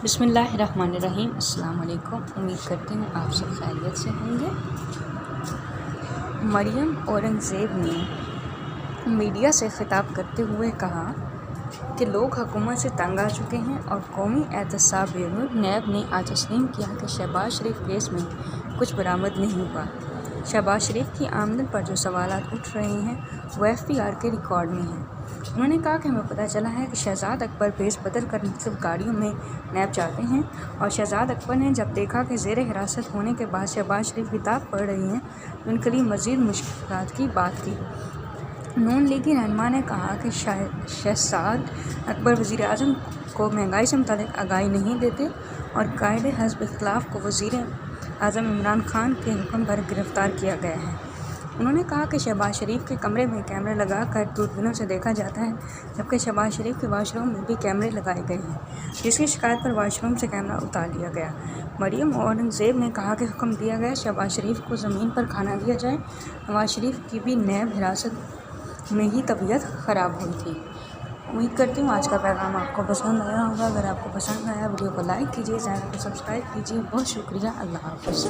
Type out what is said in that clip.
بسم اللہ الرحمن الرحیم۔ السلام علیکم۔ امید کرتی ہوں آپ سب خیریت سے ہوں گے۔ مریم اورنگزیب نے میڈیا سے خطاب کرتے ہوئے کہا کہ لوگ حکومت سے تنگ آ چکے ہیں اور قومی احتساب بیورو نیب نے آج تسلیم کیا کہ شہباز شریف کیس میں کچھ برآمد نہیں ہوا۔ شہباز شریف کی آمدن پر جو سوالات اٹھ رہے ہیں وہ FBR کے ریکارڈ میں ہیں۔ انہوں نے کہا کہ ہمیں پتہ چلا ہے کہ شہزاد اکبر بھیس بدل کر مختلف گاڑیوں میں نیب جاتے ہیں اور شہزاد اکبر نے جب دیکھا کہ زیر حراست ہونے کے بعد شہباز شریف کتاب پڑھ رہی ہیں تو ان کے لیے مزید مشکلات کی بات کی۔ نون لیگی رہنما نے کہا کہ شہزاد اکبر وزیر اعظم کو مہنگائی سے متعلق آگاہی نہیں دیتے اور قائد حزب اختلاف کو وزیر اعظم عمران خان کے حکم پر گرفتار کیا گیا ہے۔ انہوں نے کہا کہ شہباز شریف کے کمرے میں کیمرے لگا کر دوربینوں سے دیکھا جاتا ہے جبکہ شہباز شریف کے واش روم میں بھی کیمرے لگائے گئے ہیں، جس کی شکایت پر واش روم سے کیمرہ اتار لیا گیا۔ مریم اورنگزیب نے کہا کہ حکم دیا گیا شہباز شریف کو زمین پر کھانا دیا جائے۔ نواز شریف کی بھی نیب حراست میں ہی طبیعت خراب ہوئی تھی۔ امید کرتی ہوں آج کا پیغام آپ کو پسند آیا ہوگا۔ اگر آپ کو پسند آیا ویڈیو کو لائک کیجیے، چینل کو سبسکرائب کیجیے۔ بہت شکریہ۔ اللہ حافظ۔